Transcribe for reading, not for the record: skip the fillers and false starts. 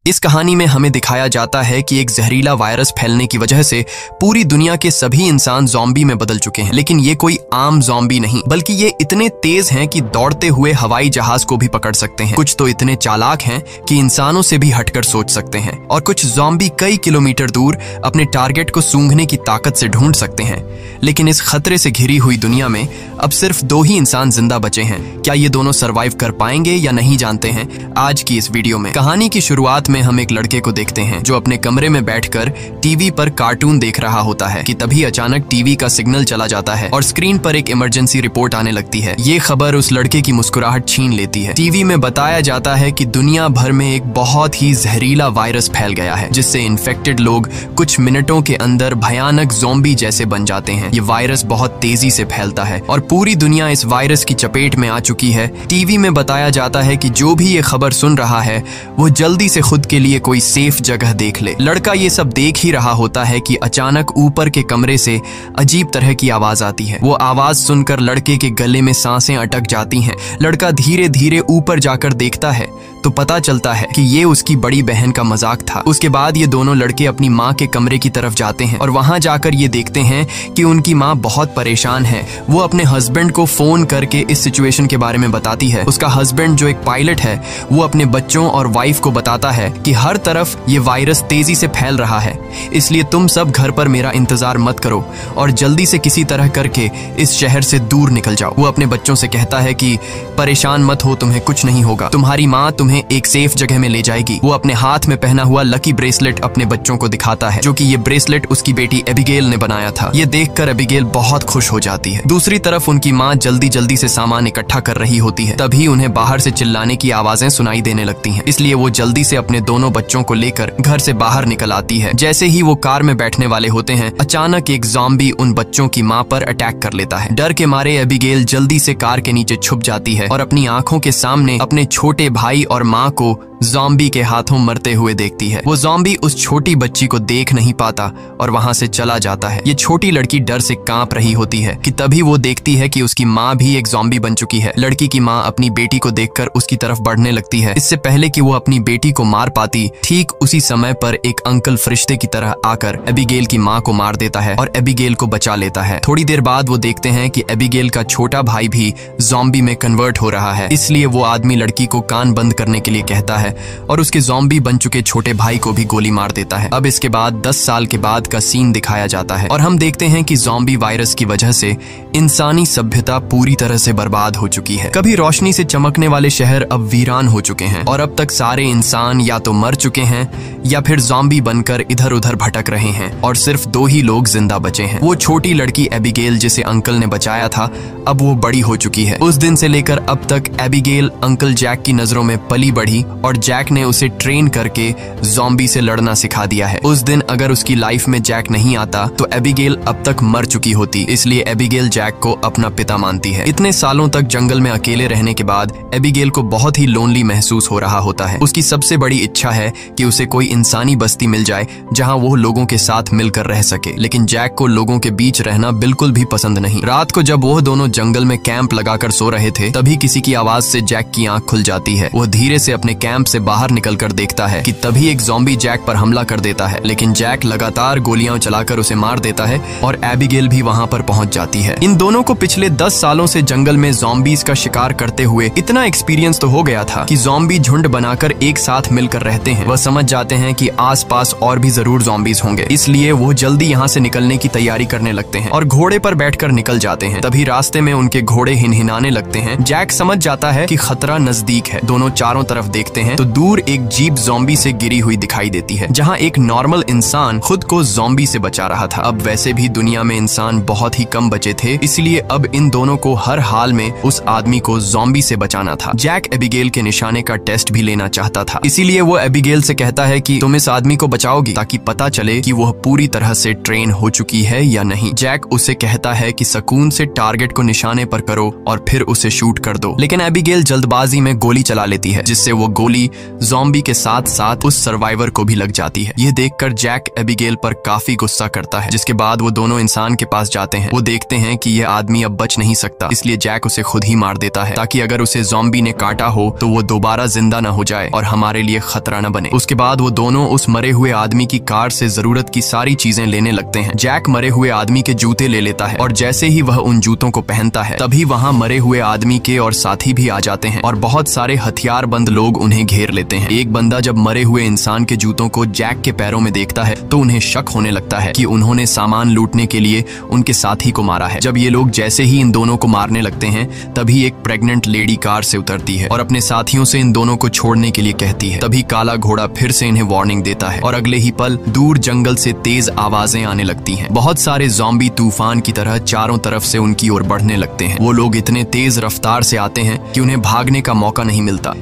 इस कहानी में हमें दिखाया जाता है कि एक जहरीला वायरस फैलने की वजह से पूरी दुनिया के सभी इंसान ज़ॉम्बी में बदल चुके हैं। लेकिन ये कोई आम ज़ॉम्बी नहीं, बल्कि ये इतने तेज हैं कि दौड़ते हुए हवाई जहाज को भी पकड़ सकते हैं। कुछ तो इतने चालाक हैं कि इंसानों से भी हटकर सोच सकते हैं, और कुछ ज़ॉम्बी कई किलोमीटर दूर अपने टारगेट को सूंघने की ताकत से ढूंढ सकते हैं। लेकिन इस खतरे से घिरी हुई दुनिया में अब सिर्फ 2 ही इंसान जिंदा बचे हैं। क्या ये दोनों सरवाइव कर पाएंगे या नहीं, जानते हैं आज की इस वीडियो में। कहानी की शुरुआत में हम एक लड़के को देखते हैं जो अपने कमरे में बैठकर टीवी पर कार्टून देख रहा होता है कि तभी अचानक टीवी का सिग्नल चला जाता है और स्क्रीन पर एक इमरजेंसी रिपोर्ट आने लगती है। ये खबर उस लड़के की मुस्कुराहट छीन लेती है। टीवी में बताया जाता है कि दुनिया भर में एक बहुत ही जहरीला वायरस फैल गया है, जिससे इन्फेक्टेड लोग कुछ मिनटों के अंदर भयानक ज़ॉम्बी जैसे बन जाते हैं। ये वायरस बहुत तेजी से फैलता है और पूरी दुनिया इस वायरस की चपेट में आ चुकी है। टीवी में बताया जाता है कि जो भी ये खबर सुन रहा है वो जल्दी से खुद के लिए कोई सेफ जगह देख ले। लड़का ये सब देख ही रहा होता है कि अचानक ऊपर के कमरे से अजीब तरह की आवाज आती है। वो आवाज सुनकर लड़के के गले में सांसें अटक जाती हैं। लड़का धीरे धीरे ऊपर जाकर देखता है तो पता चलता है कि ये उसकी बड़ी बहन का मजाक था। उसके बाद ये दोनों लड़के अपनी माँ के कमरे की तरफ जाते हैं और वहां जाकर ये देखते हैं कि उनकी माँ बहुत परेशान है। वो अपने हस्बैंड को फोन करके इस सिचुएशन के बारे में बताती है। उसका हस्बैंड जो एक पायलट है वो अपने बच्चों और वाइफ को बताता है कि हर तरफ ये वायरस तेजी से फैल रहा है, इसलिए तुम सब घर पर मेरा इंतजार मत करो और जल्दी से किसी तरह करके इस शहर से दूर निकल जाओ। वो अपने बच्चों से कहता है कि परेशान मत हो, तुम्हें कुछ नहीं होगा, तुम्हारी माँ तुम्हें एक सेफ जगह में ले जाएगी। वो अपने हाथ में पहना हुआ लकी ब्रेसलेट अपने बच्चों को दिखाता है, जो कि ये ब्रेसलेट उसकी बेटी एबिगेल ने बनाया था। ये देखकर एबिगेल बहुत खुश हो जाती है। दूसरी तरफ उनकी माँ जल्दी जल्दी से सामान इकट्ठा कर रही होती है। तभी उन्हें बाहर से चिल्लाने की आवाजें सुनाई देने लगती हैं, इसलिए वो जल्दी से अपने दोनों बच्चों को लेकर घर से बाहर निकल आती है। जैसे ही वो कार में बैठने वाले होते हैं, अचानक एक ज़ॉम्बी उन बच्चों की माँ पर अटैक कर लेता है। डर के मारे एबिगेल जल्दी से कार के नीचे छुप जाती है और अपनी आंखों के सामने अपने छोटे भाई और माँ को ज़ॉम्बी के हाथों मरते हुए देखती है। वो ज़ॉम्बी उस छोटी बच्ची को देख नहीं पाता और वहां से चला जाता है। ये छोटी लड़की डर से कांप रही होती है कि तभी वो देखती है कि उसकी माँ भी एक ज़ॉम्बी बन चुकी है। लड़की की माँ अपनी बेटी को देखकर उसकी तरफ बढ़ने लगती है। इससे पहले कि वो अपनी बेटी को मार पाती, ठीक उसी समय पर एक अंकल फरिश्ते की तरह आकर एबिगेल की माँ को मार देता है और एबिगेल को बचा लेता है। थोड़ी देर बाद वो देखते हैं कि एबिगेल का छोटा भाई भी ज़ॉम्बी में कन्वर्ट हो रहा है, इसलिए वो आदमी लड़की को कान बंद करने के लिए कहता है और उसके ज़ॉम्बी बन चुके छोटे भाई को भी गोली मार देता है। अब इसके बाद 10 साल के बाद का सीन दिखाया जाता है और हम देखते हैं कि ज़ॉम्बी वायरस की वजह से इंसानी सभ्यता पूरी तरह से बर्बाद हो चुकी है। कभी रोशनी से चमकने वाले शहर अब वीरान हो चुके हैं और अब तक सारे इंसान या तो मर चुके हैं या फिर ज़ॉम्बी बनकर इधर उधर भटक रहे हैं और सिर्फ 2 ही लोग जिंदा बचे हैं। वो छोटी लड़की एबिगेल जिसे अंकल ने बचाया था, अब वो बड़ी हो चुकी है। उस दिन से लेकर अब तक एबिगेल अंकल जैक की नजरों में पली बढ़ी और जैक ने उसे ट्रेन करके ज़ॉम्बी से लड़ना सिखा दिया है। उस दिन अगर उसकी लाइफ में जैक नहीं आता तो एबिगेल अब तक मर चुकी होती, इसलिए एबिगेल जैक को अपना पिता मानती है। इतने सालों तक जंगल में अकेले रहने के बाद एबिगेल को बहुत ही लोनली महसूस हो रहा होता है। उसकी सबसे बड़ी इच्छा है कि उसे कोई इंसानी बस्ती मिल जाए जहां वो लोगों के साथ मिलकर रह सके, लेकिन जैक को लोगों के बीच रहना बिल्कुल भी पसंद नहीं। रात को जब वो दोनों जंगल में कैंप लगाकर सो रहे थे, तभी किसी की आवाज से जैक की आंख खुल जाती है। वो धीरे से अपने कैंप से बाहर निकलकर देखता है कि तभी एक ज़ॉम्बी जैक पर हमला कर देता है, लेकिन जैक लगातार गोलियां चलाकर उसे मार देता है और एबिगेल भी वहां पर पहुंच जाती है। इन दोनों को पिछले 10 सालों से जंगल में ज़ॉम्बीज का शिकार करते हुए इतना एक्सपीरियंस तो हो गया था कि ज़ॉम्बी झुंड बनाकर एक साथ मिलकर रहते हैं। वह समझ जाते हैं कि आसपास और भी जरूर ज़ॉम्बीज होंगे, इसलिए वो जल्दी यहाँ से निकलने की तैयारी करने लगते हैं और घोड़े पर बैठकर निकल जाते हैं। तभी रास्ते में उनके घोड़े हिनहिनाने लगते हैं। जैक समझ जाता है कि खतरा नजदीक है। दोनों चारों तरफ देखते हैं तो दूर एक जीप ज़ॉम्बी से गिरी हुई दिखाई देती है, जहां एक नॉर्मल इंसान खुद को ज़ॉम्बी से बचा रहा था। अब वैसे भी दुनिया में इंसान बहुत ही कम बचे थे, इसलिए अब इन दोनों को हर हाल में उस आदमी को ज़ॉम्बी से बचाना था। जैक एबिगेल के निशाने का टेस्ट भी लेना चाहता था, इसीलिए वो एबिगेल से कहता है कि तुम इस आदमी को बचाओगी ताकि पता चले कि वह पूरी तरह से ट्रेन हो चुकी है या नहीं। जैक उसे कहता है कि सुकून से टारगेट को निशाने पर करो और फिर उसे शूट कर दो, लेकिन एबिगेल जल्दबाजी में गोली चला लेती है, जिससे वो गोली गोली ज़ॉम्बी के साथ साथ उस सर्वाइवर को भी लग जाती है। यह देखकर जैक एबिगेल पर काफी गुस्सा करता है, जिसके बाद वो दोनों इंसान के पास जाते हैं। वो देखते हैं कि यह आदमी अब बच नहीं सकता, इसलिए जैक उसे खुद ही मार देता है ताकि अगर उसे ज़ॉम्बी ने काटा हो तो वो दोबारा जिंदा न हो जाए और हमारे लिए खतरा न बने। उसके बाद वो दोनों उस मरे हुए आदमी की कार से जरूरत की सारी चीजें लेने लगते हैं। जैक मरे हुए आदमी के जूते ले लेता है और जैसे ही वह उन जूतों को पहनता है तभी वहां मरे हुए आदमी के और साथी भी आ जाते हैं और बहुत सारे हथियारबंद लोग उन्हें घेर लेते हैं। एक बंदा जब मरे हुए इंसान के जूतों को जैक के पैरों में देखता है तो उन्हें शक होने लगता है कि उन्होंने सामान लूटने के लिए उनके साथी को मारा है। जब ये लोग जैसे ही इन दोनों को मारने लगते हैं तभी एक प्रेग्नेंट लेडी कार से उतरती है और अपने साथियों से इन दोनों को छोड़ने के लिए कहती है। तभी काला घोड़ा फिर से इन्हें वार्निंग देता है और अगले ही पल दूर जंगल से तेज आवाजें आने लगती हैं। बहुत सारे ज़ॉम्बी तूफान की तरह चारों तरफ से उनकी ओर बढ़ने लगते हैं। वो लोग इतने तेज रफ्तार से आते हैं कि उन्हें भागने का मौका नहीं मिलता।